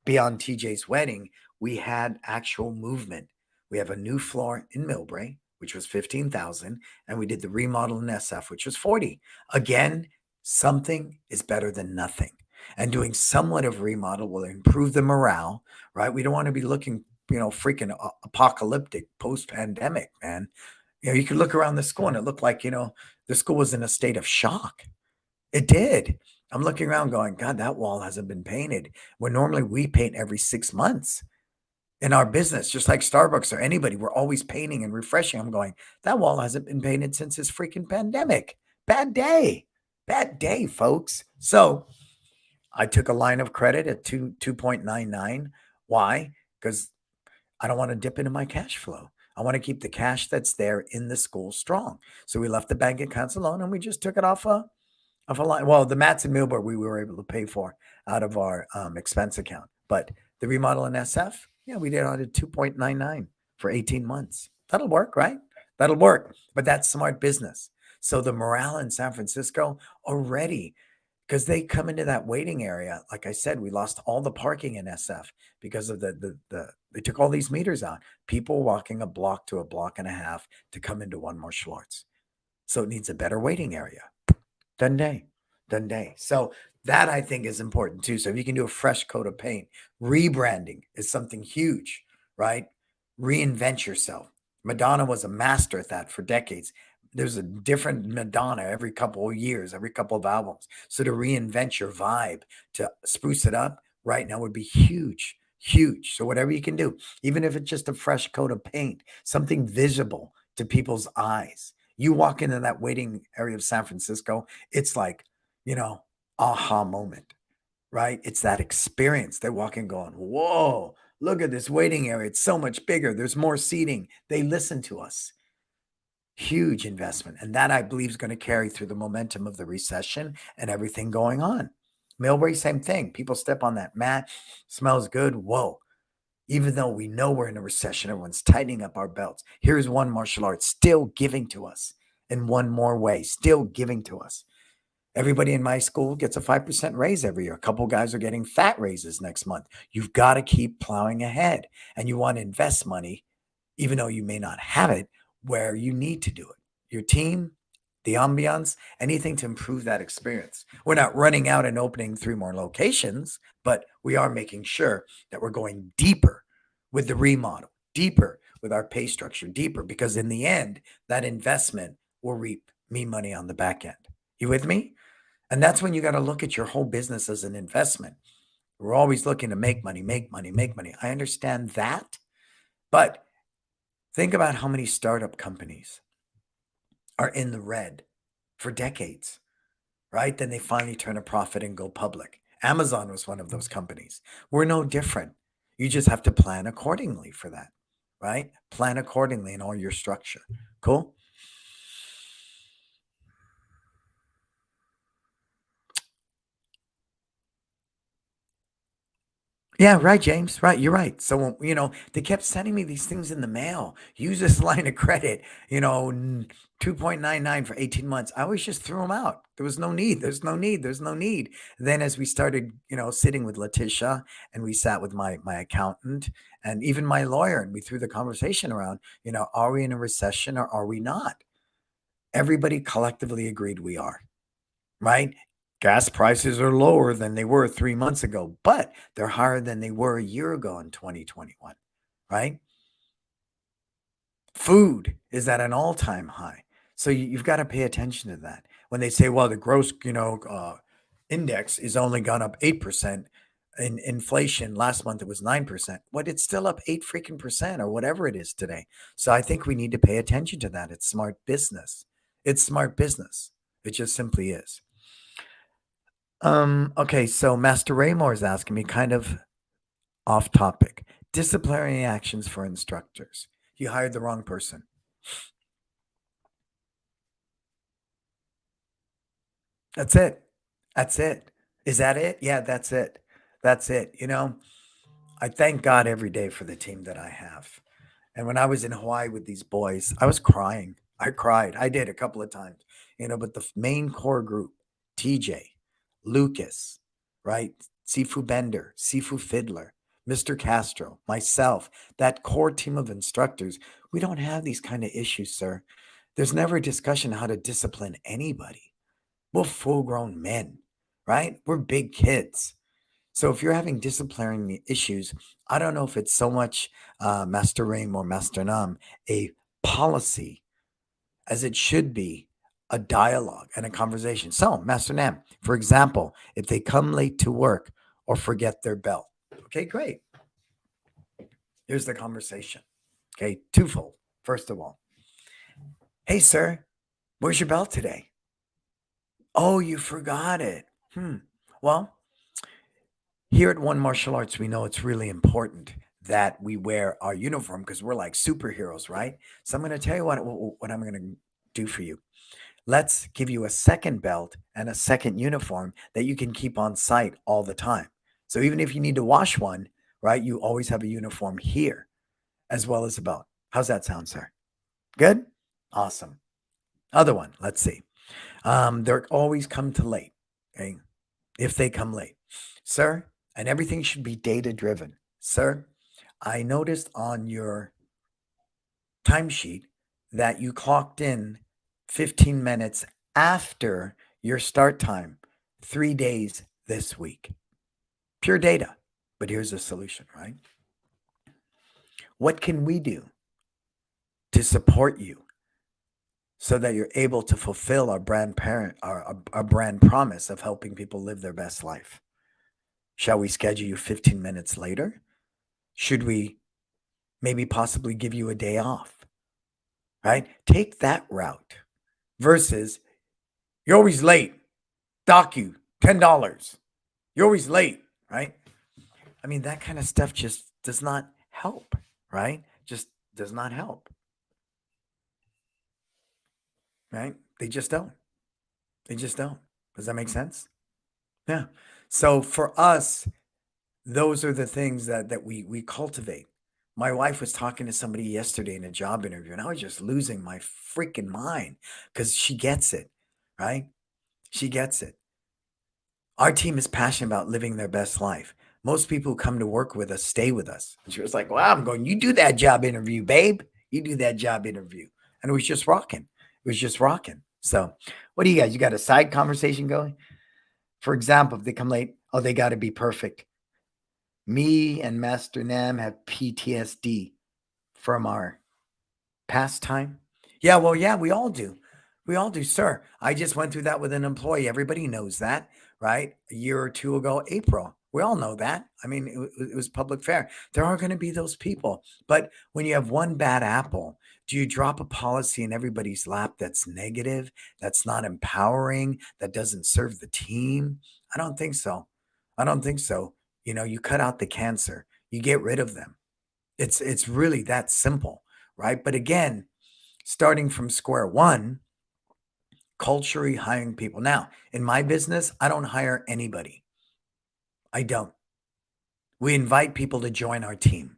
beyond TJ's wedding, we had actual movement. We have a new floor in Millbrae, which was 15,000, and we did the remodel in SF, which was 40. Again, something is better than nothing. And doing somewhat of remodel will improve the morale, right? We don't want to be looking, freaking apocalyptic post-pandemic, man. You could look around the school and it looked like, the school was in a state of shock. It did. I'm looking around going, God, that wall hasn't been painted. Where normally we paint every 6 months in our business, just like Starbucks or anybody. We're always painting and refreshing. I'm going, that wall hasn't been painted since this freaking pandemic. Bad day. Bad day, folks. So I took a line of credit at 2.99. Why? Because I don't want to dip into my cash flow. I want to keep the cash that's there in the school strong. So we left the bank accounts alone and we just took it off a line. Well, the mats and Millbrae we were able to pay for out of our expense account. But the remodel in SF, yeah, we did on a 2.99 for 18 months. That'll work, right? That'll work. But that's smart business. So the morale in San Francisco already, because they come into that waiting area. Like I said, we lost all the parking in SF because of they took all these meters out. People walking a block to a block and a half to come into One More Schwartz. So it needs a better waiting area. Done day. So that I think is important too. So if you can do a fresh coat of paint, rebranding is something huge, right? Reinvent yourself. Madonna was a master at that for decades. There's a different Madonna every couple of years, every couple of albums. So to reinvent your vibe, to spruce it up right now would be huge. So whatever you can do, even if it's just a fresh coat of paint, something visible to people's eyes. You walk into that waiting area of San Francisco, it's like, aha moment, right? It's that experience. They're walking going, whoa, look at this waiting area. It's so much bigger. There's more seating. They listen to us. Huge investment. And that I believe is going to carry through the momentum of the recession and everything going on. Millbrae, same thing. People step on that mat, smells good. Whoa. Even though we know we're in a recession, everyone's tightening up our belts. Here's One Martial Arts still giving to us in one more way, still giving to us. Everybody in my school gets a 5% raise every year. A couple guys are getting fat raises next month. You've got to keep plowing ahead, and you want to invest money, even though you may not have it, where you need to do it. Your team, the ambiance, anything to improve that experience. We're not running out and opening 3 more locations, but we are making sure that we're going deeper with the remodel, deeper with our pay structure, deeper, because in the end, that investment will reap me money on the back end. You with me? And that's when you got to look at your whole business as an investment. We're always looking to make money. I understand that, but think about how many startup companies are in the red for decades, right? Then they finally turn a profit and go public. Amazon was one of those companies. We're no different. You just have to plan accordingly for that, right? Plan accordingly in all your structure. Cool? Yeah, right, James. Right. You're right. So, they kept sending me these things in the mail. Use this line of credit, 2.99 for 18 months. I always just threw them out. There was no need. There's no need. Then as we started, sitting with Letitia and we sat with my accountant and even my lawyer, and we threw the conversation around, are we in a recession or are we not? Everybody collectively agreed we are, right? Gas prices are lower than they were 3 months ago, but they're higher than they were a year ago in 2021, right? Food is at an all-time high. So you've got to pay attention to that. When they say, well, the gross, index is only gone up 8%. In inflation last month, it was 9%. But it's still up 8 freaking percent or whatever it is today. So I think we need to pay attention to that. It's smart business. It just simply is. Okay, so Master Raymore is asking me kind of off topic. Disciplinary actions for instructors. You hired the wrong person. That's it. That's it. Is that it? Yeah, that's it. That's it. I thank God every day for the team that I have. And when I was in Hawaii with these boys, I was crying. I cried. I did a couple of times, but the main core group, TJ, Lucas, right? Sifu Bender, Sifu Fiddler, Mr. Castro, myself, that core team of instructors, we don't have these kind of issues, sir. There's never a discussion how to discipline anybody. We're full grown men, right? We're big kids. So if you're having disciplinary issues, I don't know if it's so much Master Reim or Master Nam, a policy as it should be a dialogue and a conversation. So, Master Nam, for example, if they come late to work or forget their bell, okay, great. Here's the conversation. Okay, twofold. First of all, hey, sir, where's your bell today? Oh, you forgot it. Well, here at One Martial Arts, we know it's really important that we wear our uniform because we're like superheroes, right? So I'm going to tell you what I'm going to do for you. Let's give you a second belt and a second uniform that you can keep on site all the time. So even if you need to wash one, right, you always have a uniform here as well as a belt. How's that sound, sir? Good? Awesome. Other one, let's see. They're always come to late. Okay. If they come late, sir, and everything should be data driven. Sir, I noticed on your timesheet that you clocked in 15 minutes after your start time 3 days this week. Pure data. But here's the solution, right? What can we do to support you so that you're able to fulfill our our brand promise of helping people live their best life? Shall we schedule you 15 minutes later? Should we maybe possibly give you a day off? Right? Take that route versus you're always late. Dock you $10. You're always late, right? I mean, that kind of stuff just does not help, right? Just does not help, right? They just don't. They just don't. Does that make sense? Yeah. So for us, those are the things that we cultivate. My wife was talking to somebody yesterday in a job interview, and I was just losing my freaking mind because she gets it, right? She gets it. Our team is passionate about living their best life. Most people who come to work with us stay with us. And she was like, well, I'm going, you do that job interview, babe. You do that job interview. And it was just rocking. It was just rocking. So, what do you guys? You got a side conversation going? For example, if they come late, oh, they got to be perfect. Me and Master Nam have PTSD from our past time. Yeah, well, yeah, we all do. We all do, sir. I just went through that with an employee. Everybody knows that, right? A year or two ago, April. We all know that. I mean, it was public fare. There are going to be those people. But when you have one bad apple, do you drop a policy in everybody's lap that's negative, that's not empowering, that doesn't serve the team? I don't think so. I don't think so. You cut out the cancer, you get rid of them. It's really that simple, right? But again, starting from square one, culturally hiring people. Now, in my business, I don't hire anybody. I don't. We invite people to join our team.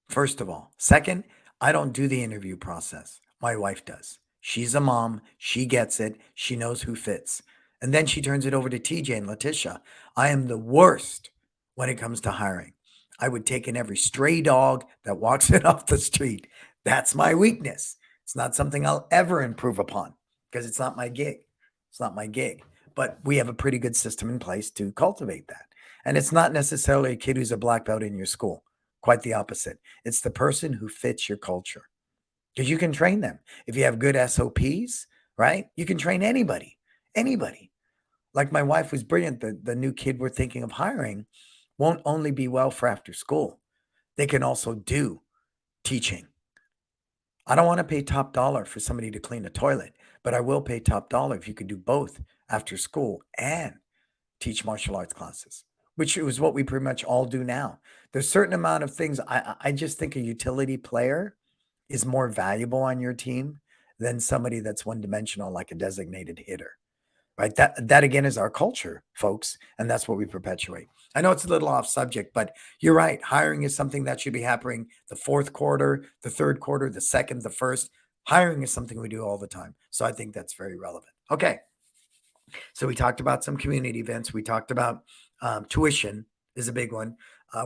First of all. Second, I don't do the interview process. My wife does. She's a mom. She gets it. She knows who fits. And then she turns it over to TJ and Letitia. I am the worst when it comes to hiring. I would take in every stray dog that walks in off the street. That's my weakness. It's not something I'll ever improve upon because it's not my gig. It's not my gig. But we have a pretty good system in place to cultivate that. And it's not necessarily a kid who's a black belt in your school. Quite the opposite. It's the person who fits your culture because you can train them. If you have good SOPs, right? You can train anybody, anybody. Like my wife was brilliant. The new kid we're thinking of hiring won't only be well for after school. They can also do teaching. I don't want to pay top dollar for somebody to clean a toilet, but I will pay top dollar if you could do both after school and teach martial arts classes, which is what we pretty much all do now. There's a certain amount of things. I just think a utility player is more valuable on your team than somebody that's one dimensional, like a designated hitter. Right. That again is our culture, folks. And that's what we perpetuate. I know it's a little off subject, but you're right. Hiring is something that should be happening the fourth quarter, the third quarter, the second, the first. Hiring is something we do all the time. So I think that's very relevant. Okay. So we talked about some community events. We talked about tuition is a big one.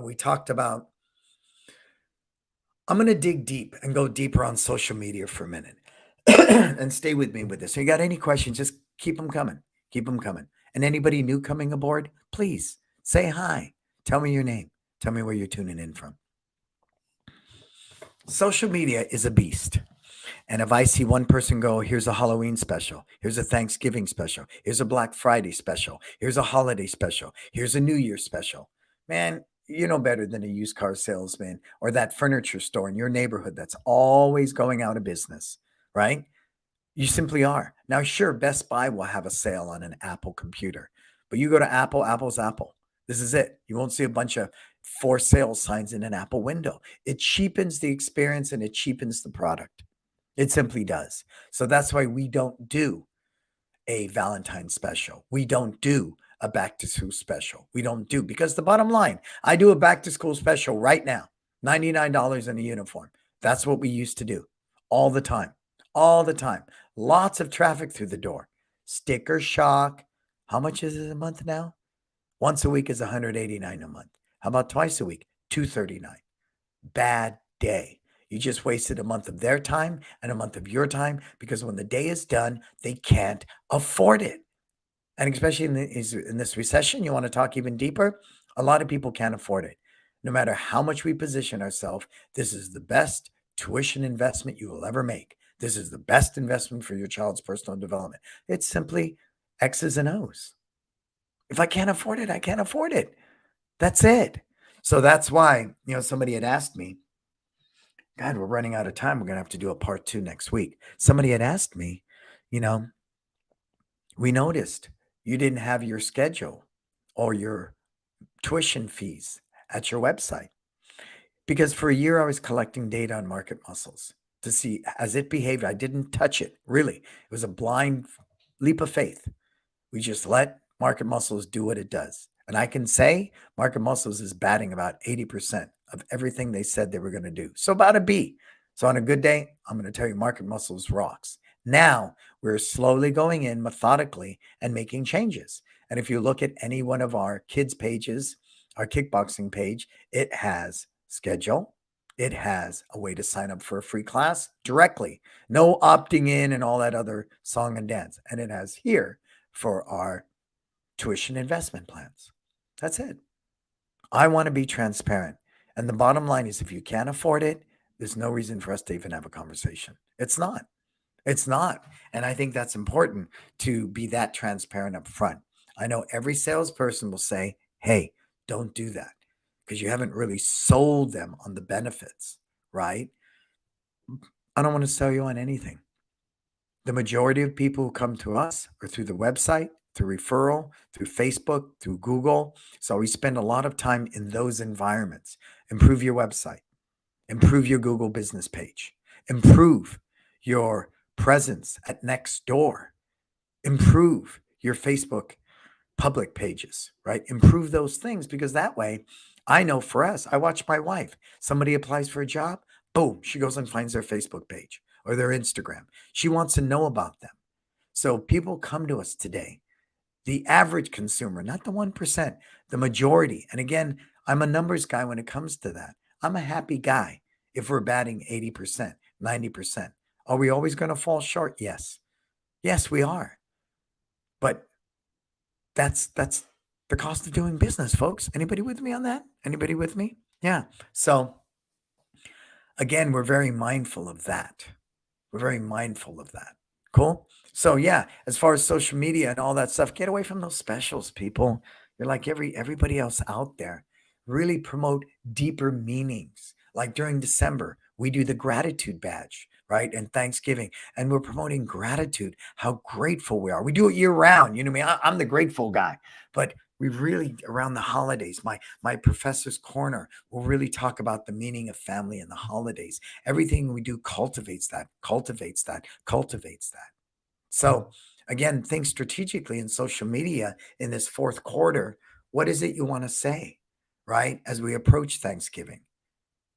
We talked about, I'm going to dig deep and go deeper on social media for a minute and stay with me with this. So you got any questions, just keep them coming. Keep them coming. And anybody new coming aboard, please say hi. Tell me your name. Tell me where you're tuning in from. Social media is a beast. And if I see one person go, here's a Halloween special, here's a Thanksgiving special, here's a Black Friday special, here's a holiday special, here's a New Year special, man, you know better than a used car salesman or that furniture store in your neighborhood that's always going out of business, right? You simply are. Now, sure, Best Buy will have a sale on an Apple computer, but you go to Apple, Apple's Apple. This is it. You won't see a bunch of for sale signs in an Apple window. It cheapens the experience and it cheapens the product. It simply does. So that's why we don't do a Valentine's special. We don't do a back to school special. We don't do, because the bottom line, I do a back to school special right now, $99 in a uniform. That's what we used to do all the time. All the time. Lots of traffic through the door. Sticker shock. How much is it a month now? Once a week is $189 a month. How about twice a week? $239. Bad day. You just wasted a month of their time and a month of your time, because when the day is done, they can't afford it. And especially in this recession, you want to talk even deeper, a lot of people can't afford it. No matter how much we position ourselves, this is the best tuition investment you will ever make. This is the best investment for your child's personal development. It's simply X's and O's. If I can't afford it, I can't afford it. That's it. So that's why, somebody had asked me, God, we're running out of time. We're going to have to do a part 2 next week. Somebody had asked me, we noticed you didn't have your schedule or your tuition fees at your website. Because for a year, I was collecting data on Market Muscles to see as it behaved. I didn't touch it, really. It was a blind leap of faith. We just let Market Muscles do what it does. And I can say Market Muscles is batting about 80% of everything they said they were going to do. So about a B. So on a good day, I'm going to tell you Market Muscles rocks. Now we're slowly going in methodically and making changes. And if you look at any one of our kids' pages, our kickboxing page, it has schedule. It has a way to sign up for a free class directly. No opting in and all that other song and dance. And it has here for our tuition investment plans. That's it. I want to be transparent. And the bottom line is, if you can't afford it, there's no reason for us to even have a conversation. It's not. It's not. And I think that's important to be that transparent up front. I know every salesperson will say, hey, don't do that, because you haven't really sold them on the benefits, right? I don't want to sell you on anything. The majority of people who come to us are through the website, through referral, through Facebook, through Google. So we spend a lot of time in those environments. Improve your website, improve your Google business page, improve your presence at Nextdoor, improve your Facebook public pages, right? Improve those things, because that way, I know for us, I watch my wife. Somebody applies for a job, boom, she goes and finds their Facebook page or their Instagram. She wants to know about them. So people come to us today. The average consumer, not the 1%, the majority. And again, I'm a numbers guy when it comes to that. I'm a happy guy if we're batting 80%, 90%. Are we always going to fall short? Yes. Yes, we are. But that's the cost of doing business, folks. Anybody with me on that? Anybody with me? Yeah. So again, we're very mindful of that. We're very mindful of that. Cool. So yeah, as far as social media and all that stuff, get away from those specials, people. You're like everybody else out there. Really promote deeper meanings. Like during December, we do the gratitude badge right? And Thanksgiving. And we're promoting gratitude, how grateful we are. We do it year round. You know what I mean? I'm the grateful guy, but we really, around the holidays, my professor's corner will really talk about the meaning of family and the holidays. Everything we do cultivates that, cultivates that, cultivates that. So again, think strategically in social media in this fourth quarter. What is it you want to say, right? As we approach Thanksgiving.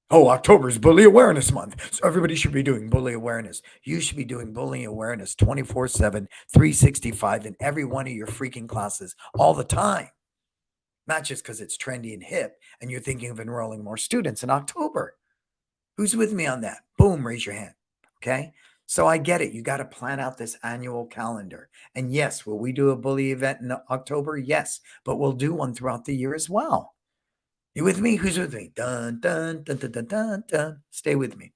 Oh, October is Bully Awareness Month. So everybody should be doing bully awareness. You should be doing bullying awareness 24/7, 365 in every one of your freaking classes all the time. Not just because it's trendy and hip and you're thinking of enrolling more students in October. Who's with me on that? Boom, raise your hand. Okay. So I get it. You got to plan out this annual calendar. And yes, will we do a bully event in October? Yes, but we'll do one throughout the year as well. You with me? Who's with me? Dun, dun, dun, dun, dun, dun, dun. Stay with me.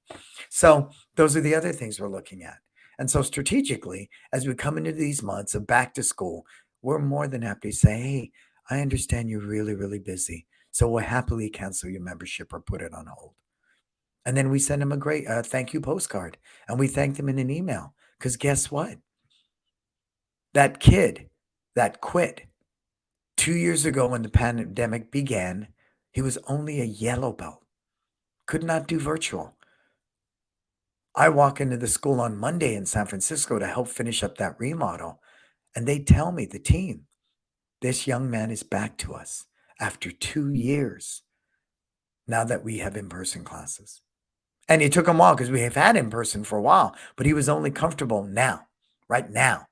So those are the other things we're looking at. And so strategically, as we come into these months of back to school, we're more than happy to say, hey, I understand you're really, really busy. So we'll happily cancel your membership or put it on hold. And then we send them a great thank you postcard and we thank them in an email. Because guess what? That kid that quit 2 years ago when the pandemic began, he was only a yellow belt, could not do virtual. I walk into the school on Monday in San Francisco to help finish up that remodel. And they tell me, the team, this young man is back to us after 2 years now that we have in-person classes. And it took him a while because we have had in-person for a while, but he was only comfortable now, right now.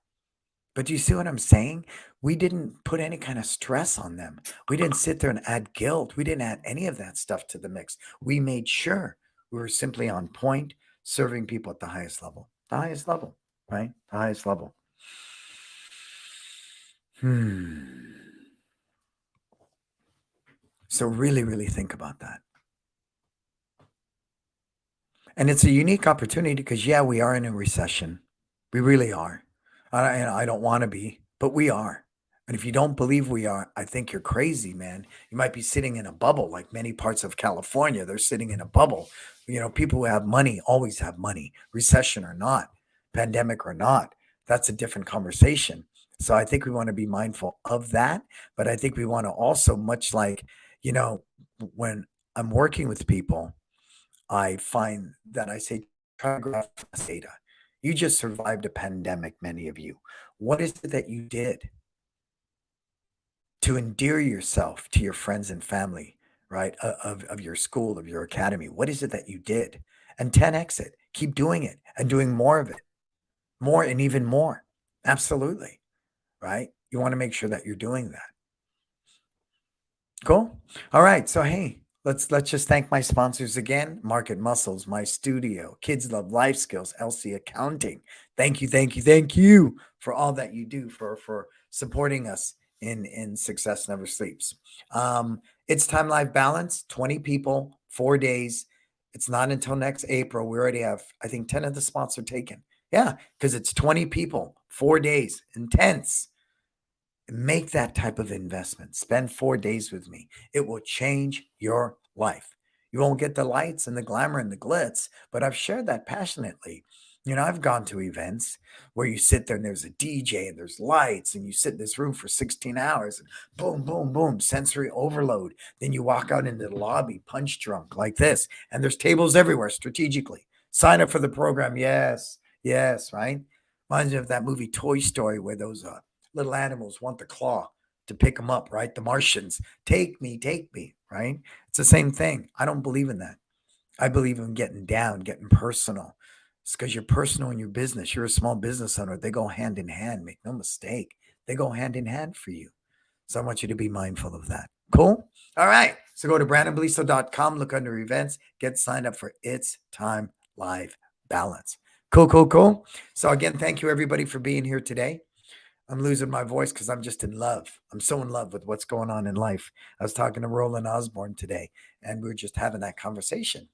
But do you see what I'm saying? We didn't put any kind of stress on them. We didn't sit there and add guilt. We didn't add any of that stuff to the mix. We made sure we were simply on point, serving people at the highest level, right? The highest level. So really, really think about that. And it's a unique opportunity because, yeah, we are in a recession. We really are. I don't want to be, but we are. And if you don't believe we are, I think you're crazy, man. You might be sitting in a bubble like many parts of California. They're sitting in a bubble. You know, people who have money always have money, recession or not, pandemic or not. That's a different conversation. So I think we want to be mindful of that. But I think we want to also, much like, you know, when I'm working with people, I find that I say, try to graph data. You just survived a pandemic, many of you. What is it that you did to endear yourself to your friends and family, right? Of your school, of your academy? What is it that you did? And 10x it. Keep doing it and doing more of it, more and even more. Absolutely, right? You want to make sure that you're doing that. Cool. All right. So, hey, let's just thank my sponsors again. Market Muscles, My Studio, Kids Love Life Skills, LC Accounting. Thank you for all that you do for supporting us in Success Never Sleeps. It's Time Life Balance, 20 people, 4 days. It's not until next April. We already have, I think, 10 of the spots are taken. Yeah, because it's 20 people, 4 days, intense. Make that type of investment. Spend 4 days with me. It will change your life. You won't get the lights and the glamour and the glitz, but I've shared that passionately. You know, I've gone to events where you sit there and there's a DJ and there's lights and you sit in this room for 16 hours and boom, boom, boom, sensory overload. Then you walk out into the lobby, punch drunk like this, and there's tables everywhere strategically. Sign up for the program. Yes, right? Reminds me of that movie Toy Story where those little animals want the claw to pick them up, right? The Martians, take me, right? It's the same thing. I don't believe in that. I believe in getting down, getting personal. It's because you're personal in your business. You're a small business owner. They go hand in hand. Make no mistake. They go hand in hand for you. So I want you to be mindful of that. Cool? All right. So go to brandonbeliso.com, look under events, get signed up for It's Time Live Balance. Cool. So again, thank you everybody for being here today. I'm losing my voice because I'm just in love. I'm so in love with what's going on in life. I was talking to Roland Osborne today, and we were just having that conversation.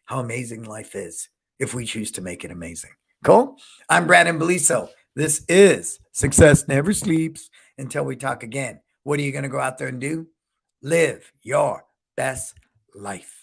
How amazing life is if we choose to make it amazing. Cool? I'm Brandon Beliso. This is Success Never Sleeps. Until we talk again, what are you going to go out there and do? Live your best life.